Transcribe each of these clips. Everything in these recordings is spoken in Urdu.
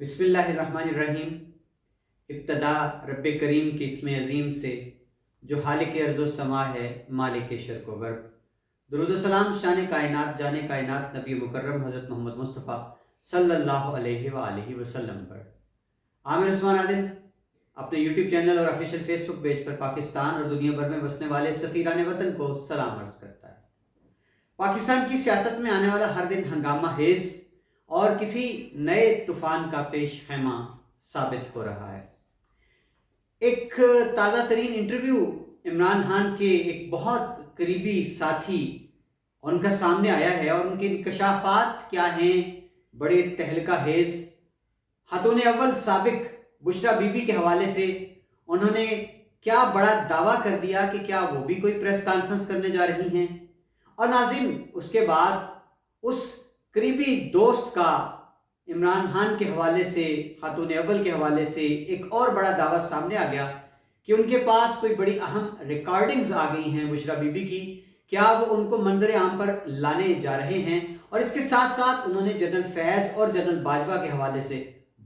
بسم اللہ الرحمن الرحیم۔ ابتدا رب کریم کے اسم عظیم سے جو خالق ارض و سما ہے، مالک شرق و غرب۔ درود و سلام شان کائنات جان کائنات نبی مکرم حضرت محمد مصطفیٰ صلی اللہ علیہ وآلہ وسلم پر۔ عامر عثمان عادل اپنے یوٹیوب چینل اور آفیشیل فیس بک پیج پر پاکستان اور دنیا بھر میں بسنے والے سفیران وطن کو سلام عرض کرتا ہے۔ پاکستان کی سیاست میں آنے والا ہر دن ہنگامہ خیز اور کسی نئے طوفان کا پیش خیمہ ثابت ہو رہا ہے۔ ایک تازہ ترین انٹرویو عمران خان کے ایک بہت قریبی ساتھی ان کا سامنے آیا ہے اور ان کے انکشافات کیا ہیں، بڑے تہلکہ خیز۔ خاتون اول سابق بشریٰ بی بی کے حوالے سے انہوں نے کیا بڑا دعویٰ کر دیا کہ کیا وہ بھی کوئی پریس کانفرنس کرنے جا رہی ہیں، اور ناظرین اس کے بعد اس قریبی دوست کا عمران خان کے حوالے سے، خاتون اول کے حوالے سے ایک اور بڑا دعویٰ سامنے آ گیا کہ ان کے پاس کوئی بڑی اہم ریکارڈنگز آ گئی ہیں بشریٰ بی بی کی، کیا وہ ان کو منظر عام پر لانے جا رہے ہیں۔ اور اس کے ساتھ ساتھ انہوں نے جنرل فیض اور جنرل باجوہ کے حوالے سے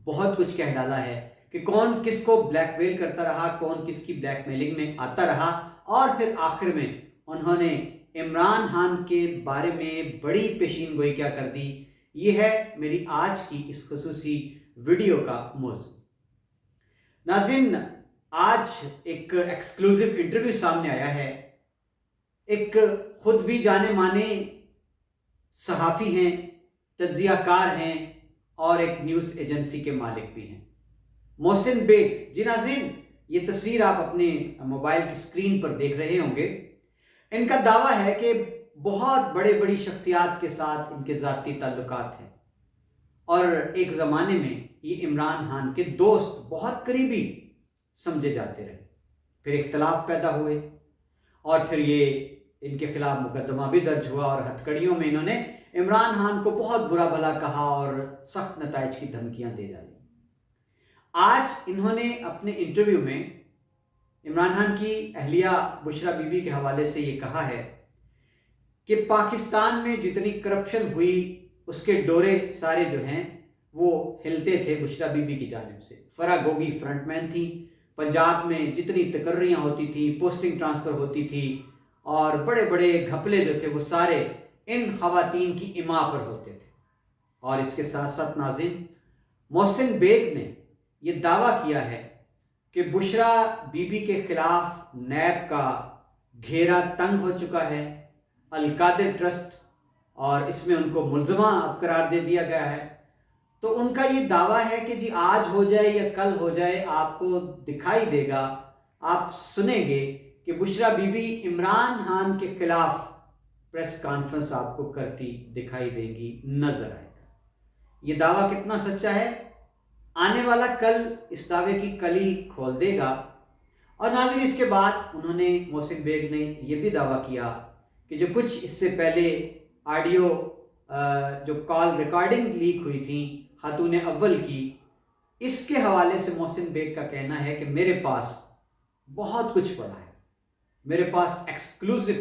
بہت کچھ کہہ ڈالا ہے کہ کون کس کو بلیک میل کرتا رہا، کون کس کی بلیک میلنگ میں آتا رہا، اور پھر آخر میں انہوں نے عمران خان کے بارے میں بڑی پیشین گوئی کیا کر دی۔ یہ ہے میری آج کی اس خصوصی ویڈیو کا موضوع۔ ناظرین آج ایک ایکسکلوزیو انٹرویو سامنے آیا ہے۔ ایک خود بھی جانے مانے صحافی ہیں، تجزیہ کار ہیں اور ایک نیوز ایجنسی کے مالک بھی ہیں، محسن بیگ جی۔ ناظرین یہ تصویر آپ اپنے موبائل کی اسکرین پر دیکھ رہے ہوں گے۔ ان کا دعویٰ ہے کہ بہت بڑی شخصیات کے ساتھ ان کے ذاتی تعلقات ہیں، اور ایک زمانے میں یہ عمران خان کے دوست بہت قریبی سمجھے جاتے رہے، پھر اختلاف پیدا ہوئے اور پھر یہ ان کے خلاف مقدمہ بھی درج ہوا، اور ہتھکڑیوں میں انہوں نے عمران خان کو بہت برا بھلا کہا اور سخت نتائج کی دھمکیاں دے ڈالیں۔ آج انہوں نے اپنے انٹرویو میں عمران خان کی اہلیہ بشریٰ بی بی کے حوالے سے یہ کہا ہے کہ پاکستان میں جتنی کرپشن ہوئی اس کے ڈورے سارے جو ہیں وہ ہلتے تھے بشریٰ بی بی کی جانب سے۔ فرا گوگی فرنٹ مین تھی، پنجاب میں جتنی تقرریاں ہوتی تھیں، پوسٹنگ ٹرانسفر ہوتی تھی، اور بڑے بڑے گھپلے جو تھے وہ سارے ان خواتین کی اما پر ہوتے تھے۔ اور اس کے ساتھ ساتھ ناظرین محسن بیگ نے یہ دعویٰ کیا ہے کہ بشریٰ بی بی کے خلاف نیب کا گھیرا تنگ ہو چکا ہے، القادر ٹرسٹ، اور اس میں ان کو ملزمہ اب قرار دے دیا گیا ہے۔ تو ان کا یہ دعویٰ ہے کہ جی آج ہو جائے یا کل ہو جائے، آپ کو دکھائی دے گا، آپ سنیں گے کہ بشریٰ بی بی عمران خان کے خلاف پریس کانفرنس آپ کو کرتی دکھائی دے گی، نظر آئے گا۔ یہ دعویٰ کتنا سچا ہے، آنے والا کل اس دعوے کی کلی کھول دے گا۔ اور ناظرین اس کے بعد انہوں نے، محسن بیگ نے یہ بھی دعویٰ کیا کہ جو کچھ اس سے پہلے آڈیو جو کال ریکارڈنگ لیک ہوئی تھیں خاتون اول کی، اس کے حوالے سے محسن بیگ کا کہنا ہے کہ میرے پاس بہت کچھ پڑا ہے، میرے پاس ایکسکلوزیو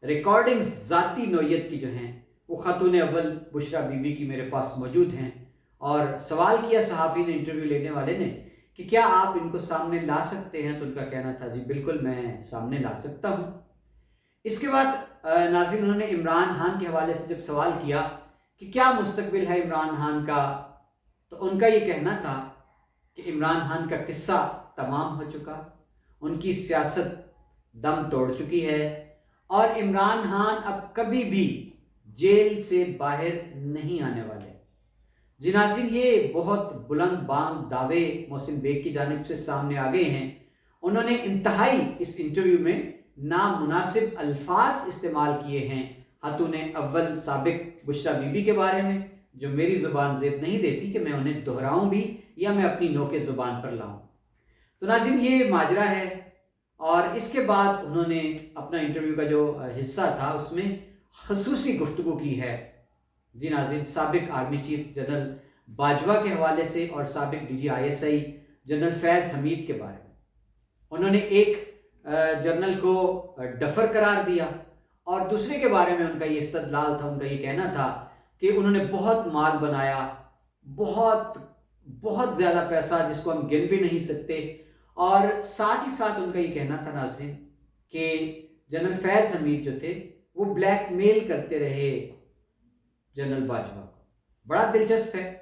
ریکارڈنگز ذاتی نوعیت کی جو ہیں وہ خاتون اول بشریٰ بی بی کی میرے پاس موجود ہیں۔ اور سوال کیا صحافی نے، انٹرویو لینے والے نے، کہ کیا آپ ان کو سامنے لا سکتے ہیں، تو ان کا کہنا تھا جی بالکل میں سامنے لا سکتا ہوں۔ اس کے بعد ناظرین انہوں نے عمران خان کے حوالے سے جب سوال کیا کہ کیا مستقبل ہے عمران خان کا، تو ان کا یہ کہنا تھا کہ عمران خان کا قصہ تمام ہو چکا، ان کی سیاست دم توڑ چکی ہے، اور عمران خان اب کبھی بھی جیل سے باہر نہیں آنے والے۔ جی ناظرین یہ بہت بلند بانگ دعوے محسن بیگ کی جانب سے سامنے آ گئے ہیں۔ انہوں نے انتہائی اس انٹرویو میں نامناسب الفاظ استعمال کیے ہیں خاتون اول سابق بشریٰ بی بی کے بارے میں، جو میری زبان زیب نہیں دیتی کہ میں انہیں دہراؤں بھی یا میں اپنی نوک زبان پر لاؤں۔ تو ناظرین یہ ماجرا ہے، اور اس کے بعد انہوں نے اپنا انٹرویو کا جو حصہ تھا اس میں خصوصی گفتگو کی ہے جی ناظرین سابق آرمی چیف جنرل باجوہ کے حوالے سے اور سابق D G I S I general Faiz Hameed کے بارے میں۔ انہوں نے ایک جنرل کو ڈفر قرار دیا، اور دوسرے کے بارے میں ان کا یہ استدلال تھا، ان کا یہ کہنا تھا کہ انہوں نے بہت مال بنایا، بہت بہت زیادہ پیسہ جس کو ہم گن بھی نہیں سکتے، اور ساتھ ہی ساتھ ان کا یہ کہنا تھا ناظرین کہ جنرل فیض حمید جو تھے وہ بلیک میل کرتے رہے جنرل باجوہ کو۔ بڑا دلچسپ ہے،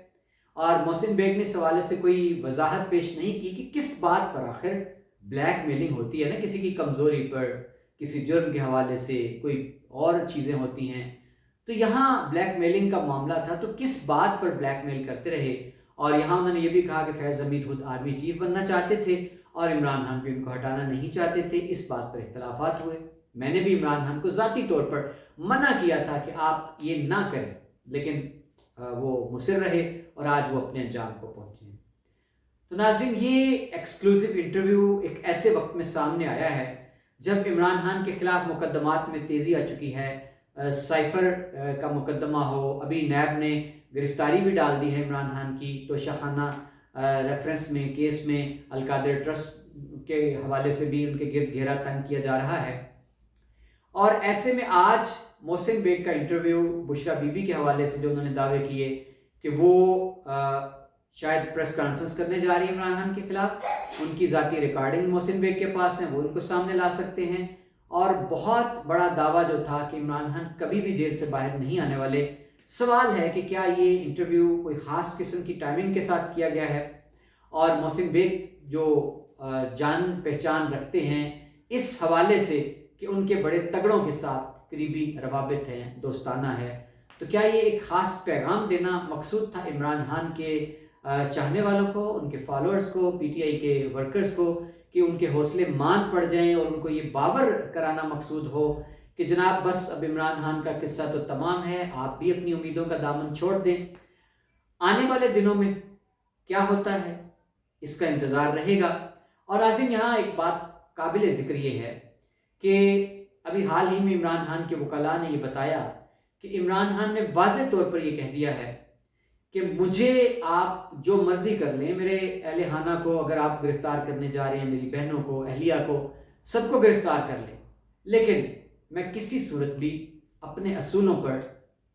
اور محسن بیگ نے اس حوالے سے کوئی وضاحت پیش نہیں کی کہ کس بات پر آخر بلیک میلنگ ہوتی ہے نا، کسی کی کمزوری پر، کسی جرم کے حوالے سے کوئی اور چیزیں ہوتی ہیں، تو یہاں بلیک میلنگ کا معاملہ تھا تو کس بات پر بلیک میل کرتے رہے۔ اور یہاں انہوں نے یہ بھی کہا کہ فیض حمید خود آرمی چیف بننا چاہتے تھے اور عمران خان بھی ان کو ہٹانا نہیں چاہتے تھے، اس بات پر اختلافات ہوئے۔ میں نے بھی عمران خان کو ذاتی طور پر منع کیا تھا کہ آپ یہ نہ کریں، لیکن وہ مصر رہے اور آج وہ اپنے انجام کو پہنچے ہیں۔ تو ناظرین، یہ ایکسکلوسیو انٹرویو ایک ایسے وقت میں سامنے آیا ہے جب عمران خان کے خلاف مقدمات میں تیزی آ چکی ہے، سائفر کا مقدمہ ہو، ابھی نیب نے گرفتاری بھی ڈال دی ہے عمران خان کی توشہ خانہ ریفرنس میں کیس میں، القادر ٹرسٹ کے حوالے سے بھی ان کے گرد گھیرا تنگ کیا جا رہا ہے، اور ایسے میں آج محسن بیگ کا انٹرویو بشرا بی بی کے حوالے سے جو انہوں نے دعوے کیے کہ وہ شاید پریس کانفرنس کرنے جا رہی ہے عمران خان کے خلاف، ان کی ذاتی ریکارڈنگ محسن بیگ کے پاس ہیں، وہ ان کو سامنے لا سکتے ہیں، اور بہت بڑا دعویٰ جو تھا کہ عمران خان کبھی بھی جیل سے باہر نہیں آنے والے۔ سوال ہے کہ کیا یہ انٹرویو کوئی خاص قسم کی ٹائمنگ کے ساتھ کیا گیا ہے، اور محسن بیگ جو جان پہچان رکھتے ہیں اس حوالے سے کہ ان کے بڑے تگڑوں کے ساتھ قریبی روابط ہیں، دوستانہ ہے، تو کیا یہ ایک خاص پیغام دینا مقصود تھا عمران خان کے چاہنے والوں کو، ان کے فالوورز کو، پی ٹی آئی کے ورکرز کو، کہ ان کے حوصلے مان پڑ جائیں اور ان کو یہ باور کرانا مقصود ہو کہ جناب بس اب عمران خان کا قصہ تو تمام ہے، آپ بھی اپنی امیدوں کا دامن چھوڑ دیں۔ آنے والے دنوں میں کیا ہوتا ہے اس کا انتظار رہے گا۔ اور عاصم، یہاں ایک بات قابل ذکر یہ ہے کہ ابھی حال ہی میں عمران خان کے وکلاء نے یہ بتایا کہ عمران خان نے واضح طور پر یہ کہہ دیا ہے کہ مجھے آپ جو مرضی کر لیں، میرے اہل خانہ کو اگر آپ گرفتار کرنے جا رہے ہیں، میری بہنوں کو، اہلیہ کو، سب کو گرفتار کر لیں، لیکن میں کسی صورت بھی اپنے اصولوں پر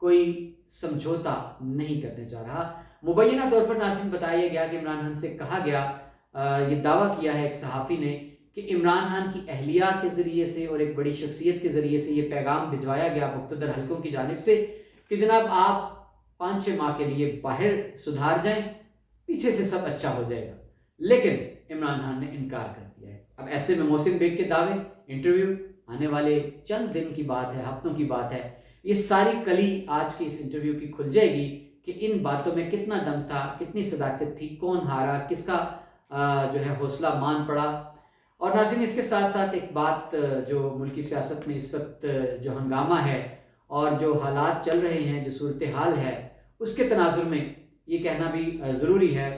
کوئی سمجھوتا نہیں کرنے جا رہا۔ مبینہ طور پر ناظرین بتایا گیا کہ عمران خان سے کہا گیا، یہ دعویٰ کیا ہے ایک صحافی نے کہ عمران خان کی اہلیہ کے ذریعے سے اور ایک بڑی شخصیت کے ذریعے سے یہ پیغام بھجوایا گیا مقتدر حلقوں کی جانب سے کہ جناب آپ 5-6 ماہ کے لیے باہر سدھار جائیں، پیچھے سے سب اچھا ہو جائے گا، لیکن عمران خان نے انکار کر دیا ہے۔ اب ایسے میں محسن بیگ کے دعوے، انٹرویو آنے والے چند دن کی بات ہے، ہفتوں کی بات ہے، یہ ساری کلی آج کی اس انٹرویو کی کھل جائے گی کہ ان باتوں میں کتنا دم تھا، کتنی صداقت تھی، کون ہارا، کس کا جو ہے حوصلہ مان پڑا۔ اور ناظرین، اس کے ساتھ ساتھ ایک بات جو ملکی سیاست میں اس وقت جو ہنگامہ ہے اور جو حالات چل رہے ہیں، جو صورتحال ہے، اس کے تناظر میں یہ کہنا بھی ضروری ہے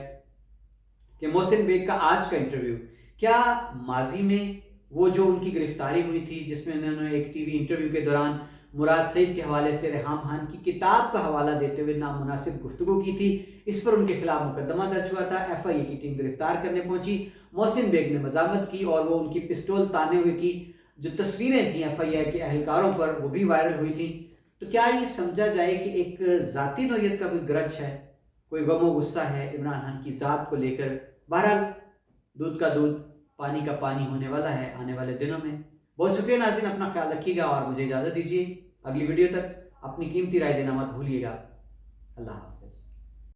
کہ محسن بیگ کا آج کا انٹرویو کیا ماضی میں وہ جو ان کی گرفتاری ہوئی تھی، جس میں انہوں نے ایک ٹی وی انٹرویو کے دوران مراد سعید کے حوالے سے ریحام خان کی کتاب کا حوالہ دیتے ہوئے نامناسب گفتگو کی تھی، اس پر ان کے خلاف مقدمہ درج ہوا تھا، ایف آئی اے کی ٹیم گرفتار کرنے پہنچی، محسن بیگ نے مذمت کی اور وہ ان کی پسٹول تانے ہوئے کی جو تصویریں تھیں ایف آئی اے کے اہلکاروں پر وہ بھی وائرل ہوئی تھیں۔ تو کیا یہ سمجھا جائے کہ ایک ذاتی نوعیت کا کوئی گرج ہے، کوئی غم و غصہ ہے عمران خان کی ذات کو لے کر؟ بہرحال دودھ کا دودھ، پانی کا پانی ہونے والا ہے آنے والے دنوں میں۔ بہت شکریہ ناظرین، اپنا خیال رکھیے گا اور مجھے اجازت دیجیے، اگلی ویڈیو تک اپنی قیمتی رائے دینا مت بھولیے گا۔ اللہ حافظ۔